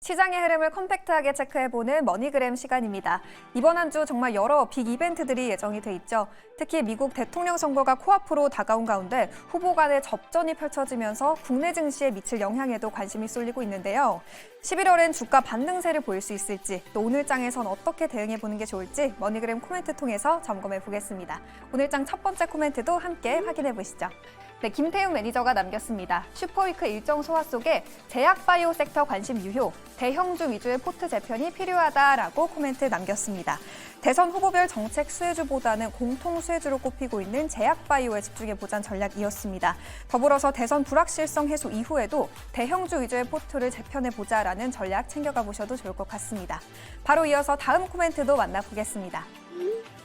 시장의 흐름을 컴팩트하게 체크해보는 머니그램 시간입니다. 이번 한 주 정말 여러 빅 이벤트들이 예정이 돼 있죠. 특히 미국 대통령 선거가 코앞으로 다가온 가운데 후보 간의 접전이 펼쳐지면서 국내 증시에 미칠 영향에도 관심이 쏠리고 있는데요. 11월엔 주가 반등세를 보일 수 있을지, 또 오늘장에선 어떻게 대응해보는 게 좋을지 머니그램 코멘트 통해서 점검해보겠습니다. 오늘장 첫 번째 코멘트도 함께 확인해보시죠. 네, 김태훈 매니저가 남겼습니다. 슈퍼위크 일정 소화 속에 제약바이오 섹터 관심 유효, 대형주 위주의 포트 재편이 필요하다라고 코멘트 남겼습니다. 대선 후보별 정책 수혜주보다는 공통 수혜주로 꼽히고 있는 제약바이오에 집중해보자는 전략이었습니다. 더불어서 대선 불확실성 해소 이후에도 대형주 위주의 포트를 재편해보자라는 전략 챙겨가 보셔도 좋을 것 같습니다. 바로 이어서 다음 코멘트도 만나보겠습니다.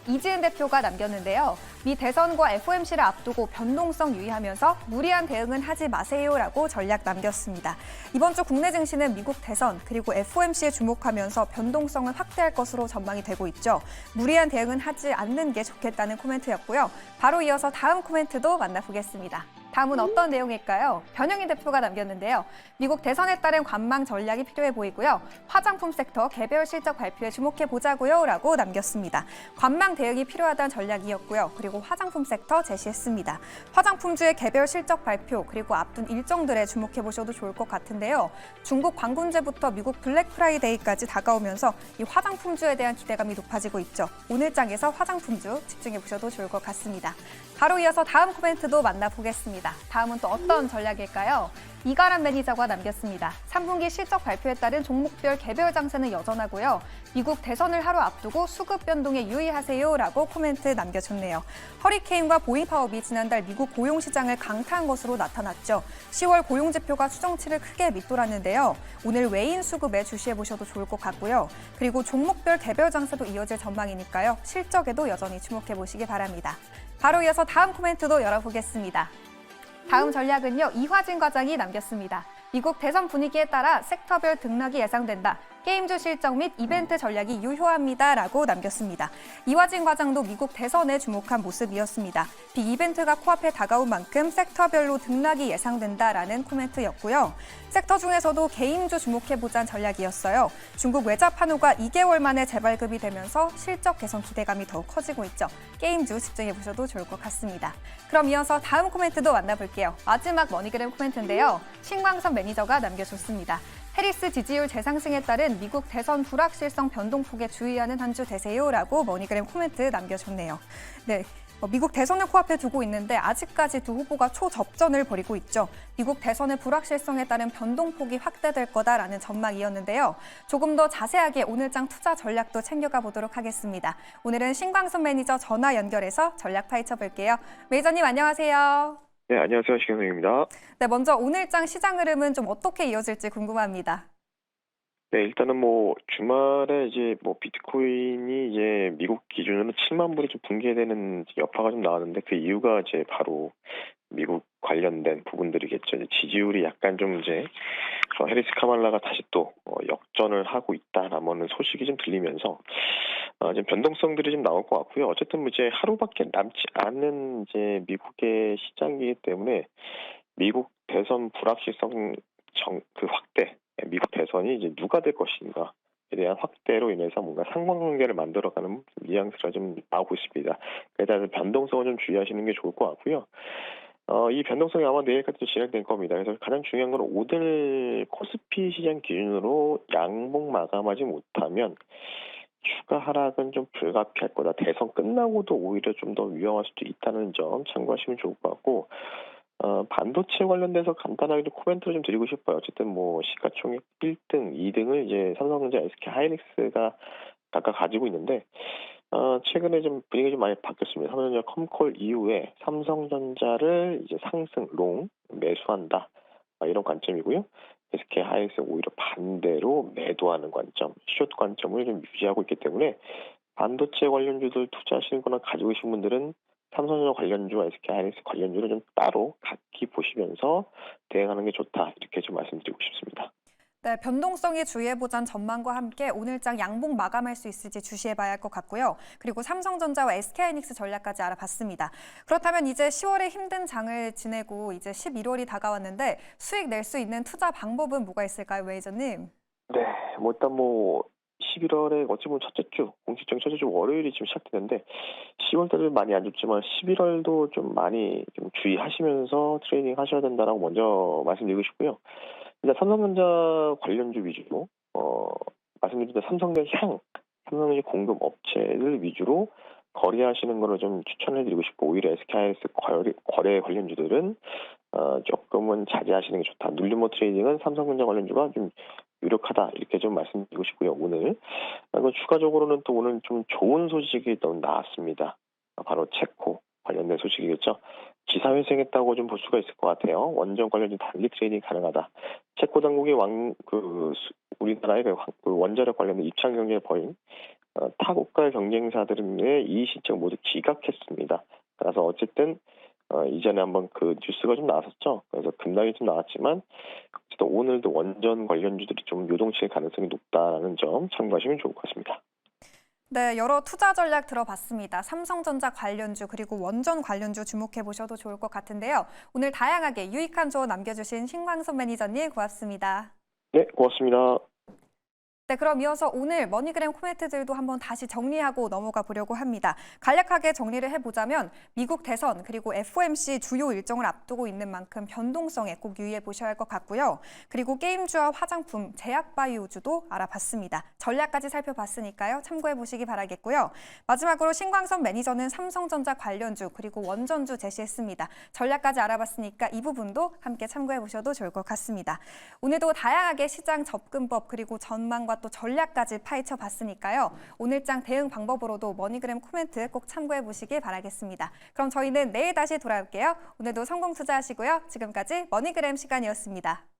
이지은 대표가 남겼는데요. 미 대선과 FOMC를 앞두고 변동성 유의하면서 무리한 대응은 하지 마세요라고 전략 남겼습니다. 이번 주 국내 증시는 미국 대선 그리고 FOMC에 주목하면서 변동성을 확대할 것으로 전망이 되고 있죠. 무리한 대응은 하지 않는 게 좋겠다는 코멘트였고요. 바로 이어서 다음 코멘트도 만나보겠습니다. 다음은 어떤 내용일까요? 변영인 대표가 남겼는데요. 미국 대선에 따른 관망 전략이 필요해 보이고요. 화장품 섹터 개별 실적 발표에 주목해 보자고요 라고 남겼습니다. 관망 대응이 필요하다는 전략이었고요. 그리고 화장품 섹터 제시했습니다. 화장품주의 개별 실적 발표 그리고 앞둔 일정들에 주목해 보셔도 좋을 것 같은데요. 중국 광군제부터 미국 블랙 프라이데이까지 다가오면서 이 화장품주에 대한 기대감이 높아지고 있죠. 오늘장에서 화장품주 집중해 보셔도 좋을 것 같습니다. 바로 이어서 다음 코멘트도 만나보겠습니다. 다음은 또 어떤 전략일까요? 이가람 매니저가 남겼습니다. 3분기 실적 발표에 따른 종목별 개별 장세는 여전하고요. 미국 대선을 하루 앞두고 수급 변동에 유의하세요라고 코멘트 남겨줬네요. 허리케인과 보잉 파업이 지난달 미국 고용 시장을 강타한 것으로 나타났죠. 10월 고용 지표가 수정치를 크게 밑돌았는데요. 오늘 외인 수급에 주시해보셔도 좋을 것 같고요. 그리고 종목별 개별 장세도 이어질 전망이니까요. 실적에도 여전히 주목해보시기 바랍니다. 바로 이어서 다음 코멘트도 열어보겠습니다. 다음 전략은요, 이화진 과장이 남겼습니다. 미국 대선 분위기에 따라 섹터별 등락이 예상된다. 게임주 실적 및 이벤트 전략이 유효합니다라고 남겼습니다. 이화진 과장도 미국 대선에 주목한 모습이었습니다. 빅 이벤트가 코앞에 다가온 만큼 섹터별로 등락이 예상된다라는 코멘트였고요. 섹터 중에서도 게임주 주목해보자는 전략이었어요. 중국 외자 판호가 2개월 만에 재발급이 되면서 실적 개선 기대감이 더욱 커지고 있죠. 게임주 집중해보셔도 좋을 것 같습니다. 그럼 이어서 다음 코멘트도 만나볼게요. 마지막 머니그램 코멘트인데요. 신광선 매니저가 남겨줬습니다. 해리스 지지율 재상승에 따른 미국 대선 불확실성 변동폭에 주의하는 한 주 되세요라고 머니그램 코멘트 남겨줬네요. 네, 미국 대선을 코앞에 두고 있는데 아직까지 두 후보가 초접전을 벌이고 있죠. 미국 대선의 불확실성에 따른 변동폭이 확대될 거다라는 전망이었는데요. 조금 더 자세하게 오늘장 투자 전략도 챙겨가 보도록 하겠습니다. 오늘은 신광선 매니저 전화 연결해서 전략 파헤쳐 볼게요. 매니저님 안녕하세요. 네, 안녕하세요. 신경생입니다. 네, 먼저 오늘장 시장 흐름은 좀 어떻게 이어질지 궁금합니다. 네, 일단은 주말에 이제 비트코인이 이제 미국 기준으로 7만 불이 좀 붕괴되는 여파가 좀 나왔는데 그 이유가 이제 바로 미국 관련된 부분들이겠죠. 이제 지지율이 약간 좀 이제 해리스 카말라가 다시 또 역전을 하고 있다라는 소식이 좀 들리면서 지금 변동성들이 좀 나올 것 같고요. 어쨌든 이제 하루밖에 남지 않은 이제 미국의 시장이기 때문에 미국 대선 불확실성 그 확대, 미국 대선이 이제 누가 될 것인가에 대한 확대로 인해서 뭔가 상관관계를 만들어가는 뉘앙스가 좀 나오고 있습니다. 그래서 변동성을 좀 주의하시는 게 좋을 것 같고요. 이 변동성이 아마 내일까지 진행될 겁니다. 그래서 가장 중요한 건 오늘 코스피 시장 기준으로 양봉 마감하지 못하면 추가 하락은 좀 불가피할 거다. 대선 끝나고도 오히려 좀 더 위험할 수도 있다는 점 참고하시면 좋을 것 같고, 반도체 관련돼서 간단하게 좀 코멘트를 좀 드리고 싶어요. 어쨌든 시가총액 1등, 2등을 이제 삼성전자, SK 하이닉스가 각각 가지고 있는데, 최근에 좀 분위기가 좀 많이 바뀌었습니다. 삼성전자 컴콜 이후에 삼성전자를 이제 상승, 롱, 매수한다. 이런 관점이고요. SK 하이닉스 오히려 반대로 매도하는 관점, 숏 관점을 좀 유지하고 있기 때문에 반도체 관련주들 투자하시는 거나 가지고 계신 분들은 삼성전자 관련주와 SK 하이닉스 관련주를 좀 따로 각기 보시면서 대응하는 게 좋다. 이렇게 좀 말씀드리고 싶습니다. 네, 변동성에 주의해보자는 전망과 함께 오늘장 양봉 마감할 수 있을지 주시해봐야 할 것 같고요. 그리고 삼성전자와 SK하이닉스 전략까지 알아봤습니다. 그렇다면 이제 10월에 힘든 장을 지내고 이제 11월이 다가왔는데 수익 낼 수 있는 투자 방법은 뭐가 있을까요, 매니저님? 네. 뭐 일단 뭐 11월에 어찌 보면 첫째 주, 공식적인 첫째 주 월요일이 지금 시작되는데 10월 달도 많이 안 좋지만 11월도 좀 많이 좀 주의하시면서 트레이딩 하셔야 된다라고 먼저 말씀드리고 싶고요. 일단 삼성전자 관련주 위주로 말씀드린 대로 삼성전지 공급 업체들 위주로 거래하시는 거를 좀 추천해 드리고 싶고 오히려 SK하이닉스 거래 관련주들은 조금은 자제하시는 게 좋다. 눌림목 트레이딩은 삼성전자 관련주가 좀 유력하다. 이렇게 좀 말씀드리고 싶고요. 오늘 그리고 추가적으로는 또 오늘 좀 좋은 소식이 또 나왔습니다. 바로 체코 관련된 소식이겠죠. 기사회생했다고 좀 볼 수가 있을 것 같아요. 원전 관련주 단기 트레이딩 가능하다. 체코 당국이 우리나라의 그 원자력 관련된 입장 경쟁에 벌인 타국가 경쟁사들의 이의 신청 모두 기각했습니다. 그래서 어쨌든 이전에 한번 그 뉴스가 좀 나왔었죠. 그래서 급락이 좀 나왔지만 어쨌든 오늘도 원전 관련주들이 좀 요동칠 가능성이 높다는 점 참고하시면 좋을 것 같습니다. 네, 여러 투자 전략 들어봤습니다. 삼성전자 관련주 그리고 원전 관련주 주목해 보셔도 좋을 것 같은데요. 오늘 다양하게 유익한 조언 남겨주신 신광선 매니저님 고맙습니다. 네, 고맙습니다. 네, 그럼 이어서 오늘 머니그램 코멘트들도 한번 다시 정리하고 넘어가 보려고 합니다. 간략하게 정리를 해보자면 미국 대선 그리고 FOMC 주요 일정을 앞두고 있는 만큼 변동성에 꼭 유의해 보셔야 할 것 같고요. 그리고 게임주와 화장품, 제약바이오주도 알아봤습니다. 전략까지 살펴봤으니까요. 참고해 보시기 바라겠고요. 마지막으로 신광선 매니저는 삼성전자 관련주 그리고 원전주 제시했습니다. 전략까지 알아봤으니까 이 부분도 함께 참고해 보셔도 좋을 것 같습니다. 오늘도 다양하게 시장 접근법 그리고 전망과 또 전략까지 파헤쳐 봤으니까요. 오늘장 대응 방법으로도 머니그램 코멘트 꼭 참고해 보시길 바라겠습니다. 그럼 저희는 내일 다시 돌아올게요. 오늘도 성공 투자하시고요. 지금까지 머니그램 시간이었습니다.